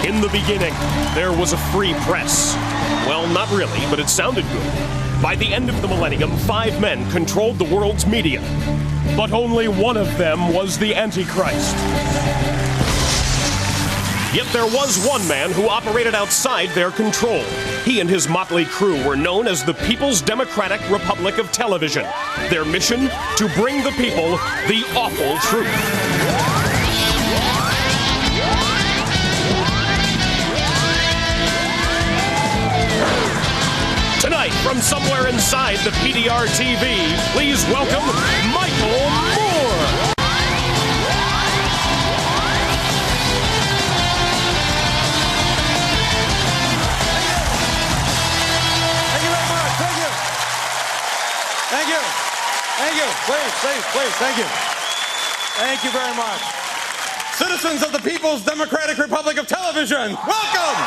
In the beginning, there was a free press. Well, not really, but it sounded good. By the end of the millennium, 5 men controlled the world's media. But only one of them was the Antichrist. Yet there was one man who operated outside their control. He and his motley crew were known as the People's Democratic Republic of Television. Their mission? To bring the people the awful truth. Tonight, from somewhere inside the PDR TV, please welcome Michael Moore. Thank you. Thank you. Please. Thank you. Thank you very much. Citizens of the People's Democratic Republic of Television, welcome!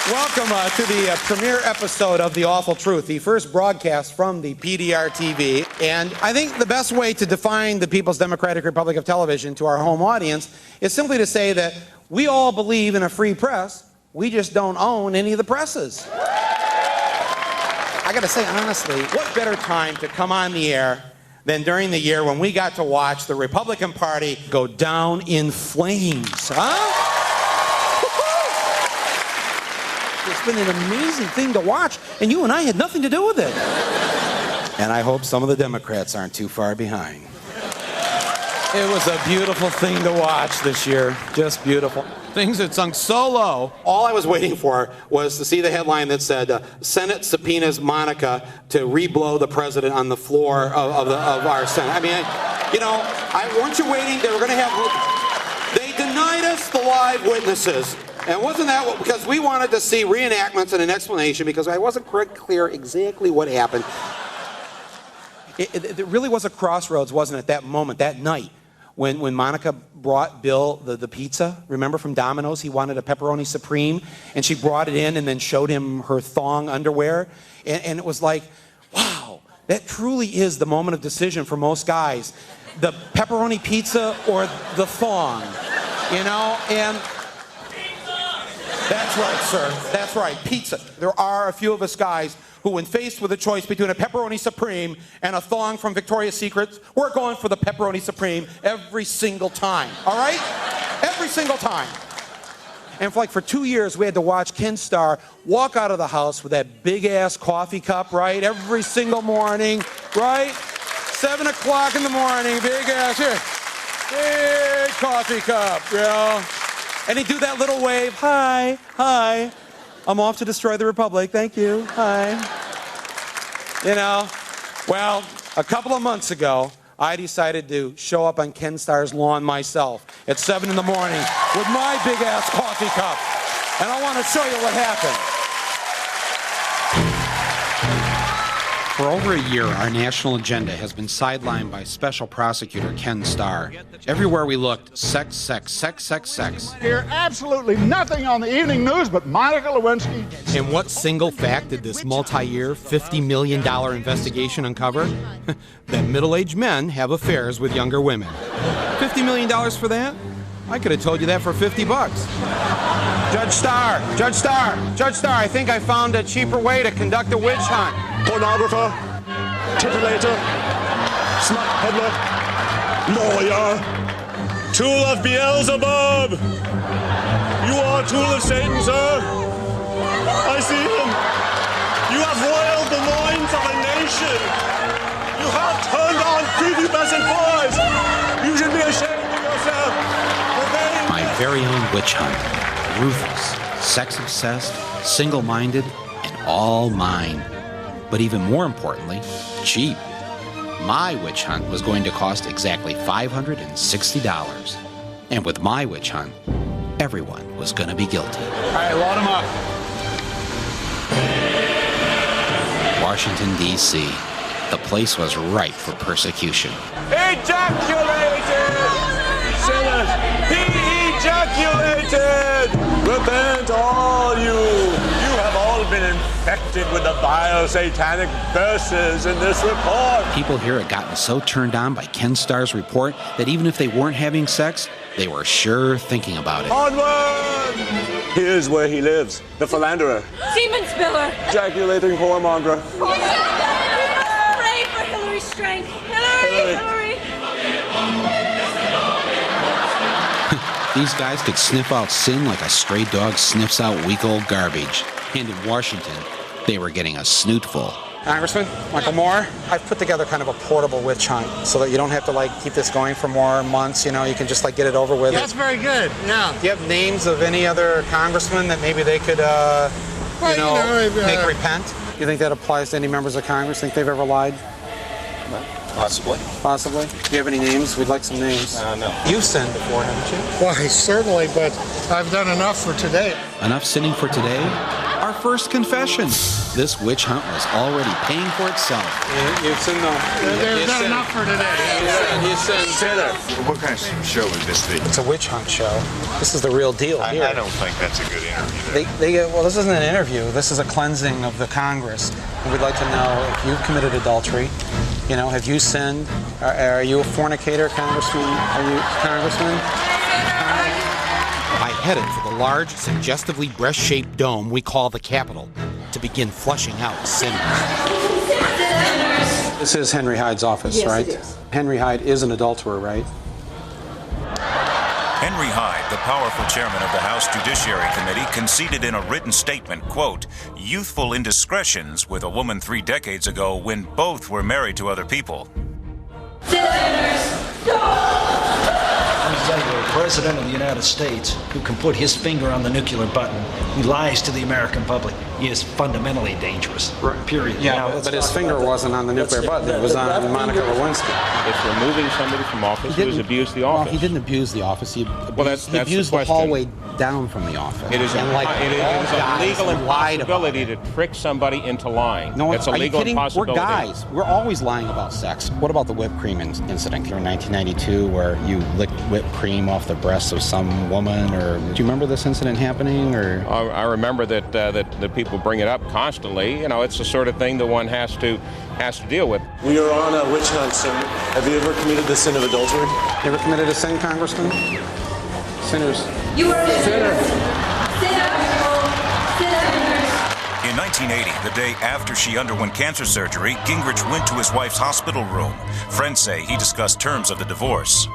Welcome to the premiere episode of The Awful Truth, the first broadcast from the PDR TV. And I think the best way to define the People's Democratic Republic of Television to our home audience is simply to say that we all believe in a free press. We just don't own any of the presses. I gotta say, honestly, what better time to come on the air than during the year when we got to watch the Republican Party go down in flames, huh? It's been an amazing thing to watch, and you and I had nothing to do with it. And I hope some of the Democrats aren't too far behind. It was a beautiful thing to watch this year, just beautiful. Things had sunk so low. All I was waiting for was to see the headline that said, Senate subpoenas Monica to re-blow the president on the floor of our Senate. I mean, weren't you waiting? They were going to have, they denied us the live witnesses. And wasn't that because we wanted to see reenactments and an explanation because I wasn't quite clear exactly what happened. It really was a crossroads, wasn't it, that moment, that night? When Monica brought Bill the pizza, remember from Domino's, he wanted a pepperoni supreme, and she brought it in and then showed him her thong underwear, and it was like, wow, that truly is the moment of decision for most guys. The pepperoni pizza or the thong, and that's right, sir, that's right, pizza. There are a few of us guys who, when faced with a choice between a pepperoni supreme and a thong from Victoria's Secret, we're going for the pepperoni supreme every single time, all right? Every single time. And for 2 years, we had to watch Ken Starr walk out of the house with that big-ass coffee cup, right? Every single morning, right? 7 o'clock in the morning, big-ass, here. Big coffee cup, And he'd do that little wave, hi. I'm off to destroy the Republic. Thank you. Hi. Well, a couple of months ago, I decided to show up on Ken Starr's lawn myself at 7 in the morning with my big-ass coffee cup. And I want to show you what happened. For over a year, our national agenda has been sidelined by Special Prosecutor Ken Starr. Everywhere we looked, sex. Hear absolutely nothing on the evening news but Monica Lewinsky. And what single fact did this multi-year, $50 million investigation uncover? That middle-aged men have affairs with younger women. $50 million for that? I could have told you that for $50. Judge Starr, I think I found a cheaper way to conduct a witch hunt. Pornographer, titillator, smut peddler, lawyer, tool of Beelzebub. You are a tool of Satan, sir. I see him. You have roiled the loins of a nation. You have turned on prepubescent boys. You should be ashamed of yourself. My very own witch hunt. Ruthless, sex-obsessed, single-minded, and all mine. But even more importantly, cheap. My witch hunt was going to cost exactly $560. And with my witch hunt, everyone was going to be guilty. All right, load them up. Washington, D.C. The place was ripe for persecution. Ejaculated! Sinners, he ejaculated! Repent, all you! You have all been infected with the vile satanic verses in this report. People here had gotten so turned on by Ken Starr's report that even if they weren't having sex, they were sure thinking about it. Onward! Here's where he lives, the philanderer. Semen spiller. Ejaculating whoremonger. Pray for Hillary's strength. Hillary. These guys could sniff out sin like a stray dog sniffs out weak old garbage. And in Washington, they were getting a snootful. Congressman Michael Moore, I've put together kind of a portable witch hunt so that you don't have to keep this going for more months. You know, you can just get it over with. That's very good. Yeah. Do you have names of any other congressmen that maybe they could, make repent? You think that applies to any members of Congress? Think they've ever lied? Possibly. Possibly. Do you have any names? We'd like some names. No. You've sinned before, haven't you? Why, certainly, but I've done enough for today. Enough sinning for today? Our first confession. This witch hunt was already paying for itself. You've sinned, though. There's not enough for today. You sinned. Sinner. What kind of show would this be? It's a witch hunt show. This is the real deal here. I don't think that's a good interview. Well, this isn't an interview. This is a cleansing of the Congress. And we'd like to know if you've committed adultery. You know, have you sinned? Are you a fornicator, Congressman? Are you Congressman? I headed for the large, suggestively breast-shaped dome we call the Capitol to begin flushing out sinners. This is Henry Hyde's office, right? It is. Henry Hyde is an adulterer, right? Henry Hyde, the powerful chairman of the House Judiciary Committee, conceded in a written statement, quote, youthful indiscretions with a woman 3 decades ago when both were married to other people. The President of the United States, who can put his finger on the nuclear button, he lies to the American public. He is fundamentally dangerous. Period. Yeah, but his finger wasn't on the nuclear button. It was on Monica Lewinsky. It's removing somebody from office who has abused the office. Well, he didn't abuse the office. He abused, that's the hallway down from the office. It is a legal impossibility to trick somebody into lying. No, it's a legal impossibility. We're guys. We're always lying about sex. What about the whipped cream incident here in 1992 where you licked whipped cream off the breasts of some woman? Or do you remember this incident happening? Or I remember that people bring it up constantly. You know, it's the sort of thing that one has to deal with. We are on a witch hunt, sir. Have you ever committed the sin of adultery? You ever committed a sin, Congressman? Sinners. You are a sinner. In 1980, the day after she underwent cancer surgery, Gingrich went to his wife's hospital room. Friends say he discussed terms of the divorce.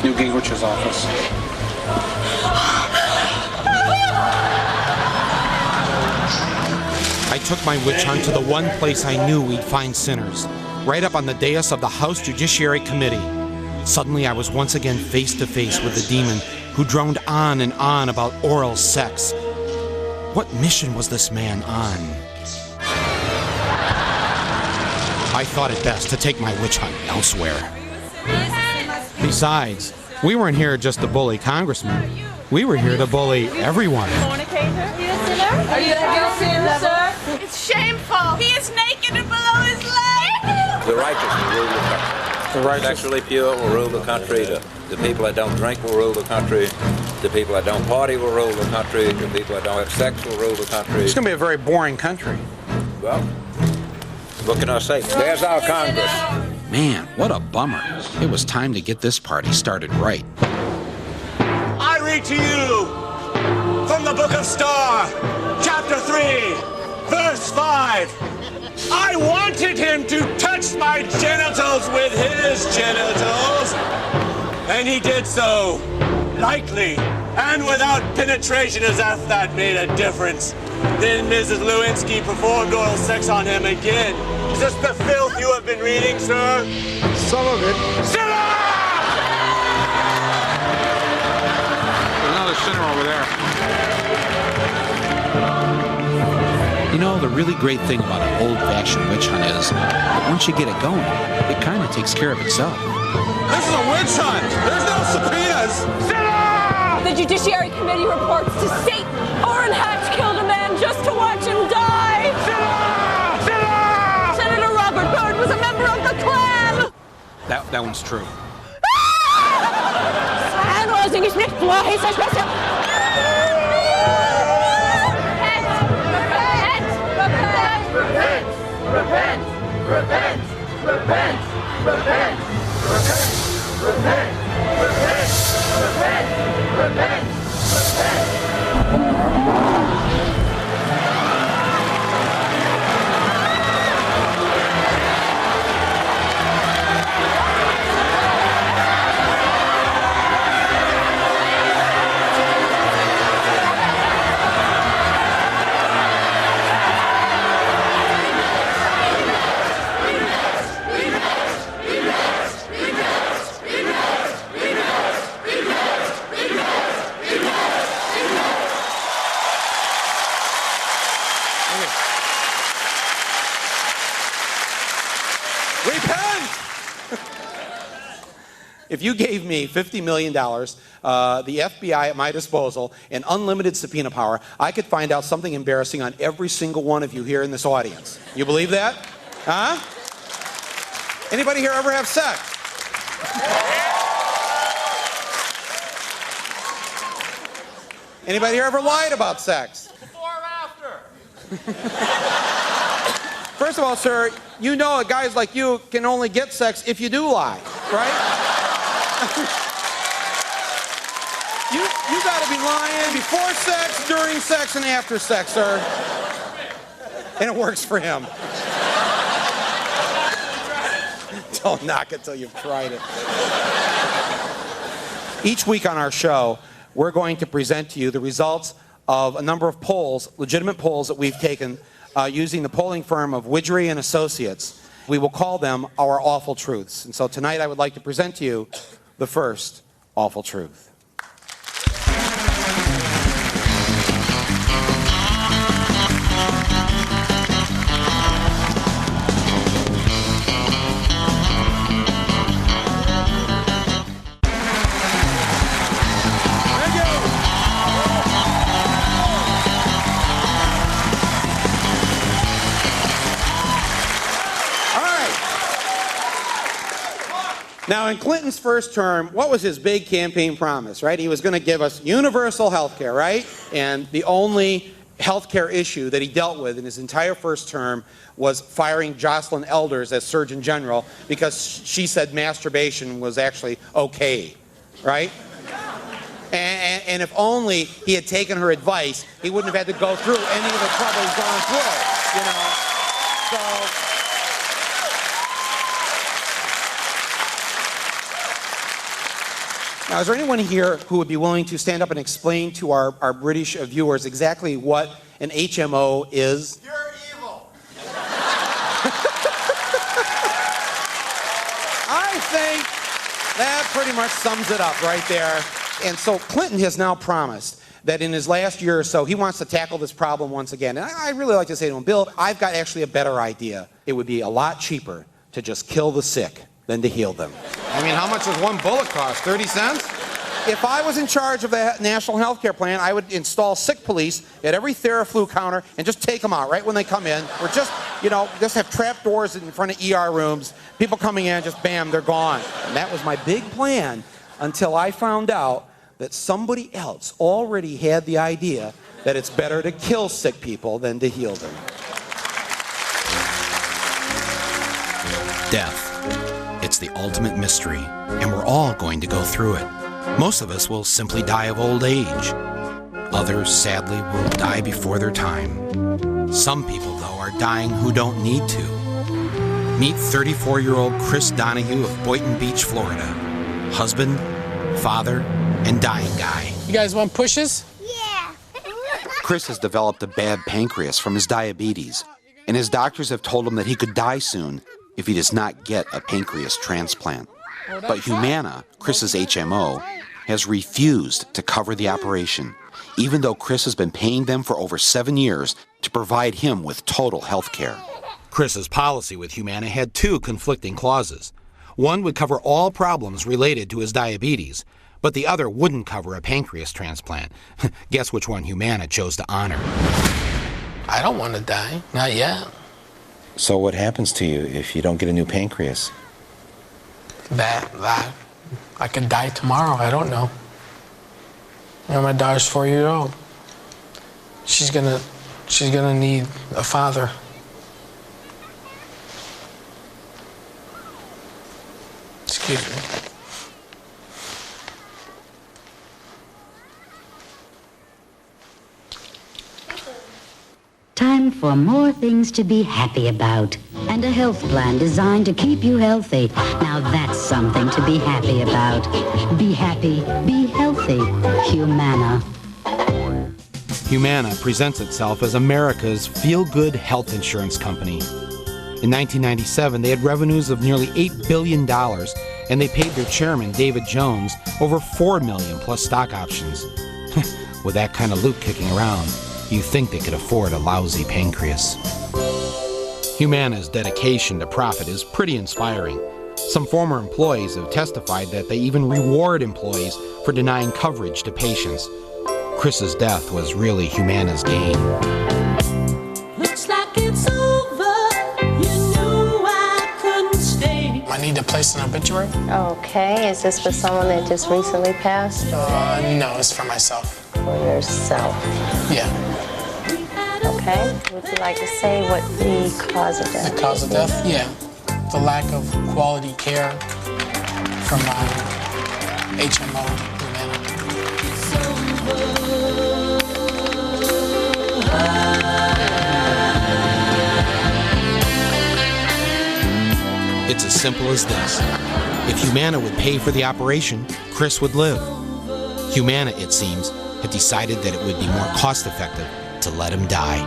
New Gingrich's office. I took my witch hunt to the one place I knew we'd find sinners, right up on the dais of the House Judiciary Committee. Suddenly, I was once again face to face with the demon who droned on and on about oral sex. What mission was this man on? I thought it best to take my witch hunt elsewhere. Besides, we weren't here just to bully congressmen. We were here to bully everyone. Are you a sinner, sir? It's shameful. He is naked and below his leg. The righteous will rule the country. The righteous. Sexually pure will rule the country. The people that don't drink will rule the country. The people that don't party will rule the country. The people that don't have sex will rule the country. It's going to be a very boring country. Well, what can I say? There's our Congress. Man, what a bummer. It was time to get this party started right. I read to you from the Book of Star, chapter 3, verse 5. I wanted him to touch my genitals with his genitals, and he did so lightly and without penetration, as if that made a difference. Then Mrs. Lewinsky performed oral sex on him again. Is this the filth you have been reading, sir? Some of it. Sinner! Another sinner over there. You know, the really great thing about an old-fashioned witch hunt is that once you get it going, it kind of takes care of itself. This is a witch hunt. There's no subpoenas. Sinner! The Judiciary Committee reports to Satan. Orrin Hatch killed a man just to watch him die. Sinner! Sinner! Senator Robert Byrd was a member of the Klan. That one's true. Anweisung ist nicht vor heißer Schwester. Repent! Repent! Repent! Repent! Repent! Repent! Repent! If you gave me $50 million, the FBI at my disposal, and unlimited subpoena power, I could find out something embarrassing on every single one of you here in this audience. You believe that? Huh? Anybody here ever have sex? Anybody here ever lied about sex? Before or after? First of all, sir, you know that guys like you can only get sex if you do lie, right? You got to be lying before sex, during sex, and after sex, sir. And it works for him. Don't knock it till you've tried it. Each week on our show, we're going to present to you the results of a number of polls, legitimate polls that we've taken using the polling firm of Widgery and Associates. We will call them our awful truths. And so tonight I would like to present to you the first awful truth. Now, in Clinton's first term, what was his big campaign promise, right? He was going to give us universal health care, right? And the only health care issue that he dealt with in his entire first term was firing Jocelyn Elders as Surgeon General because she said masturbation was actually okay, right? And if only he had taken her advice, he wouldn't have had to go through any of the trouble he's gone through, you know? So... Now, is there anyone here who would be willing to stand up and explain to our British viewers exactly what an HMO is? You're evil. I think that pretty much sums it up right there. And so Clinton has now promised that in his last year or so, he wants to tackle this problem once again. And I'd really like to say to him, Bill, I've got actually a better idea. It would be a lot cheaper to just kill the sick than to heal them. I mean, how much does one bullet cost? 30 cents? If I was in charge of the national health care plan, I would install sick police at every Theraflu counter and just take them out right when they come in. Or just, you know, just have trap doors in front of ER rooms. People coming in, just bam, they're gone. And that was my big plan until I found out that somebody else already had the idea that it's better to kill sick people than to heal them. Death. It's the ultimate mystery, and we're all going to go through it. Most of us will simply die of old age. Others, sadly, will die before their time. Some people, though, are dying who don't need to. Meet 34-year-old Chris Donahue of Boynton Beach, Florida. Husband, father, and dying guy. You guys want pushes? Yeah. Chris has developed a bad pancreas from his diabetes, and his doctors have told him that he could die soon if he does not get a pancreas transplant. But Humana, Chris's HMO, has refused to cover the operation, even though Chris has been paying them for over 7 years to provide him with total health care. Chris's policy with Humana had two conflicting clauses. One would cover all problems related to his diabetes, but the other wouldn't cover a pancreas transplant. Guess which one Humana chose to honor? I don't want to die. Not yet. So what happens to you if you don't get a new pancreas? That I could die tomorrow. I don't know. You know, my daughter's 4 years old. She's gonna need a father. Excuse me. Time for more things to be happy about. And a health plan designed to keep you healthy. Now that's something to be happy about. Be happy, be healthy. Humana. Humana presents itself as America's feel-good health insurance company. In 1997, they had revenues of nearly $8 billion, and they paid their chairman, David Jones, over $4 million plus stock options. With that kind of loot kicking around, you think they could afford a lousy pancreas. Humana's dedication to profit is pretty inspiring. Some former employees have testified that they even reward employees for denying coverage to patients. Chris's death was really Humana's gain. Looks like it's over. You knew I couldn't stay. I need to place an obituary? Okay, is this for someone that just recently passed? No, it's for myself. For yourself? Yeah. Okay, would you like to say what the cause of death? The cause of death? Yeah. The lack of quality care from my HMO, Humana. It's as simple as this. If Humana would pay for the operation, Chris would live. Humana, it seems, had decided that it would be more cost-effective to let him die.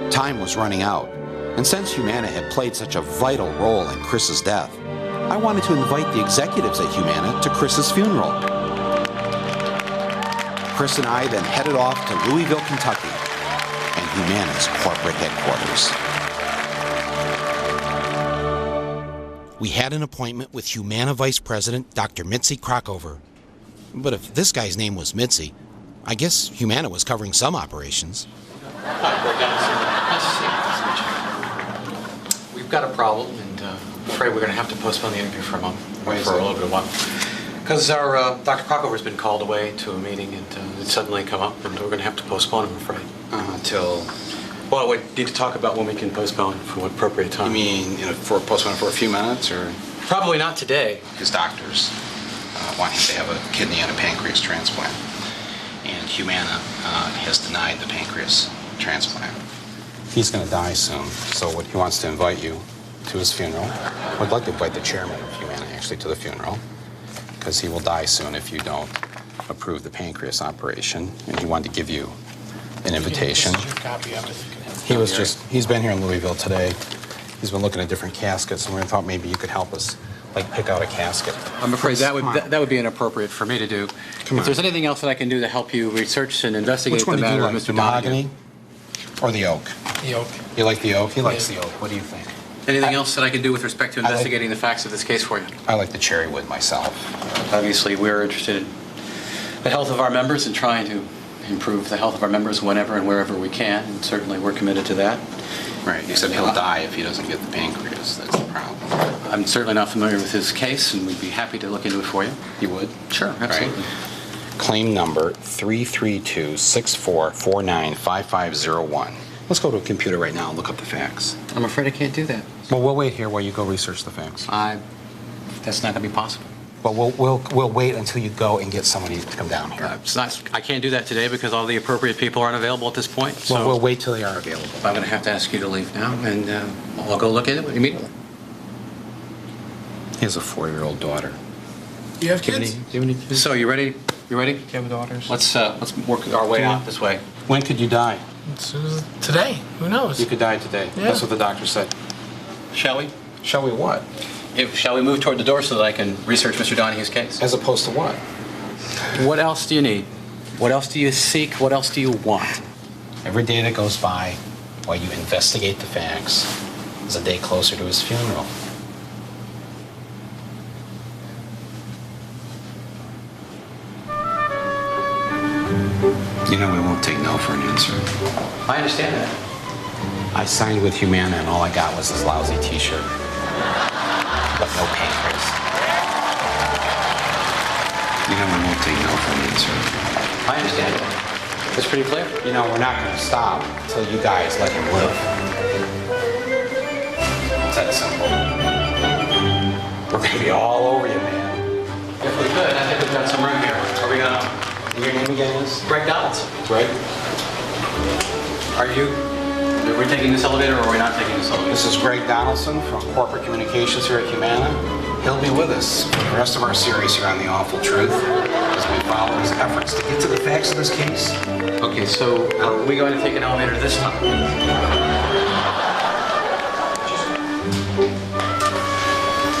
Time was running out, and since Humana had played such a vital role in Chris's death, I wanted to invite the executives at Humana to Chris's funeral. Chris and I then headed off to Louisville, Kentucky, and Humana's corporate headquarters. We had an appointment with Humana Vice President Dr. Mitzi Crockover. But if this guy's name was Mitzi, I guess Humana was covering some operations. We've got a problem, and I'm afraid we're going to have to postpone the interview for a moment, for a little bit of while. Because our Dr. Crockover's been called away to a meeting, and it's suddenly come up, and we're going to have to postpone, I'm afraid. Until? Well, we need to talk about when we can postpone, for what appropriate time. You mean, for postpone for a few minutes, or? Probably not today. His doctors want him to have a kidney and a pancreas transplant. And Humana has denied the pancreas transplant. He's going to die soon, so he wants to invite you to his funeral. I'd like to invite the chairman of Humana, actually, to the funeral, because he will die soon if you don't approve the pancreas operation, and he wanted to give you an invitation. This is your copy of it. He's been here in Louisville today. He's been looking at different caskets, and we thought maybe you could help us, pick out a casket. I'm afraid that would be inappropriate for me to do. If there's anything else that I can do to help you research and investigate the matter of Mr. The mahogany or the oak? The oak. You like the oak? He likes the oak. What do you think? Anything else that I can do with respect to investigating the facts of this case for you? I like the cherry wood myself. Obviously, we're interested in the health of our members and trying to improve the health of our members whenever and wherever we can, and certainly we're committed to that. Right, except he'll die if he doesn't get the pancreas. That's the problem. I'm certainly not familiar with his case, and we'd be happy to look into it for you. You would? Sure, absolutely. Right. Claim number 332-6449-5501. Let's go to a computer right now and look up the facts. I'm afraid I can't do that. Well, we'll wait here while you go research the facts. That's not going to be possible. But we'll wait until you go and get somebody to come down here. I can't do that today because all the appropriate people aren't available at this point. So well, we'll wait till they are available. I'm going to have to ask you to leave now, and I'll go look at it immediately. He has a 4-year-old daughter. You have kids? So you ready? You ready? You have daughters. Let's work our way out this way. When could you die? Today. Who knows? You could die today. Yeah. That's what the doctor said. Shall we? Shall we what? Shall we move toward the door so that I can research Mr. Donahue's case? As opposed to what? What else do you need? What else do you seek? What else do you want? Every day that goes by while you investigate the facts is a day closer to his funeral. You know we won't take no for an answer. I understand that. I signed with Humana and all I got was this lousy t-shirt. But no pancreas. You know we won't take no for an answer. I understand that. That's pretty clear. You know, we're not going to stop until you guys let him live. It's that simple. We're going to be all over you, man. If we could, I think we've got some room here. Are we gonna? Your name again is? Greg Donaldson. Greg? Are we taking this elevator or are we not taking this elevator? This is Greg Donaldson from Corporate Communications here at Humana. He'll be with us for the rest of our series here on The Awful Truth as we follow his efforts to get to the facts of this case. Okay, so are we going to take an elevator this time?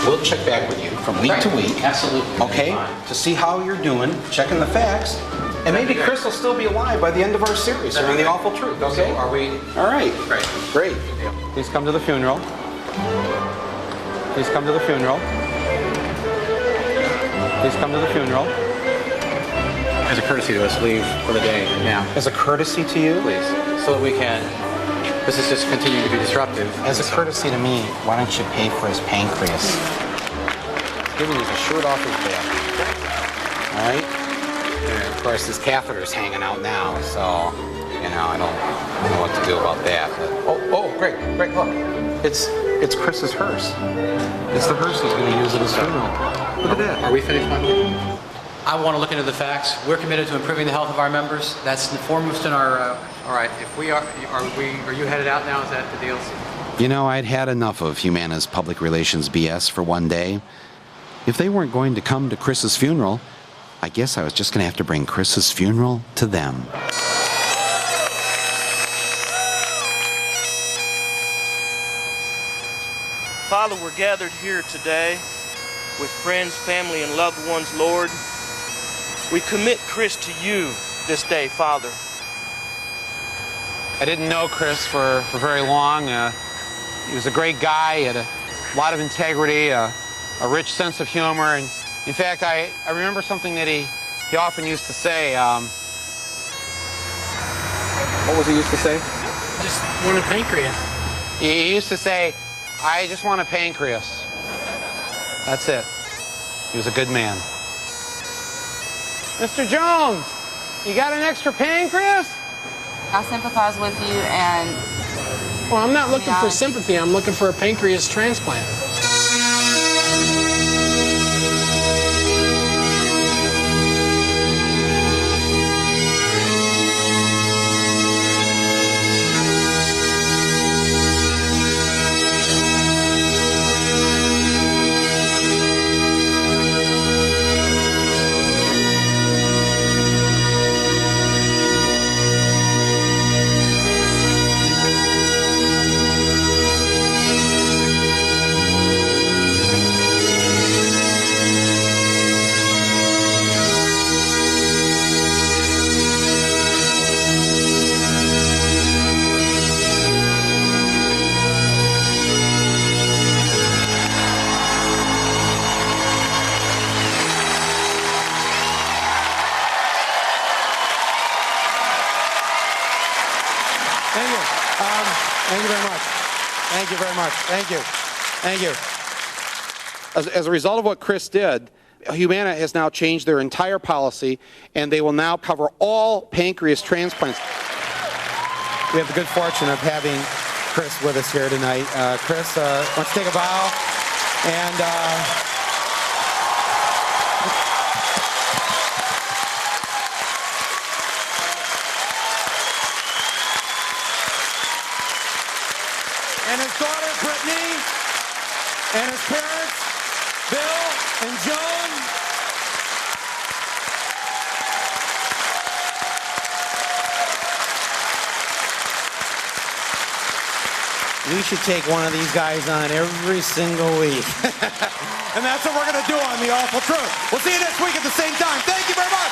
We'll check back with you from week to week. Absolutely. Okay? To see how you're doing, checking the facts. And maybe Chris will still be alive by the end of our series here on The Awful Truth, okay? Are we? All right. Great. Great. Please come to the funeral. Please come to the funeral. Please come to the funeral. As a courtesy to us, leave for the day now. As a courtesy to you? Please. So that we can. This is just continuing to be disruptive. As a courtesy to me, why don't you pay for his pancreas? He's giving you the shirt off his back. All right? And of course, his catheter's hanging out now, so, you know, I don't know what to do about that. But, oh, Greg, look. It's Chris's hearse. It's the hearse he's going to use at his funeral. Look at that. Are we finished, Michael? I want to look into the facts. We're committed to improving the health of our members. That's the foremost in our. All right. If we are you headed out now? Is that the deal? You know, I'd had enough of Humana's public relations BS for one day. If they weren't going to come to Chris's funeral, I guess I was just going to have to bring Chris's funeral to them. Father, we're gathered here today with friends, family, and loved ones, Lord. We commit Chris to you this day, Father. I didn't know Chris for very long. He was a great guy. He had a lot of integrity, a rich sense of humor. And in fact, I remember something that he often used to say. What was he used to say? Just want a pancreas. He used to say, I just want a pancreas. That's it. He was a good man. Mr. Jones, you got an extra pancreas? I sympathize with you and... Well, I'm not looking for sympathy. I'm looking for a pancreas transplant. Thank you. As a result of what Chris did, Humana has now changed their entire policy, and they will now cover all pancreas transplants. We have the good fortune of having Chris with us here tonight. Chris, let's take a bow. And his daughter, Brittany, and his parents, Bill and Joan. We should take one of these guys on every single week. And that's what we're going to do on The Awful Truth. We'll see you next week at the same time. Thank you very much.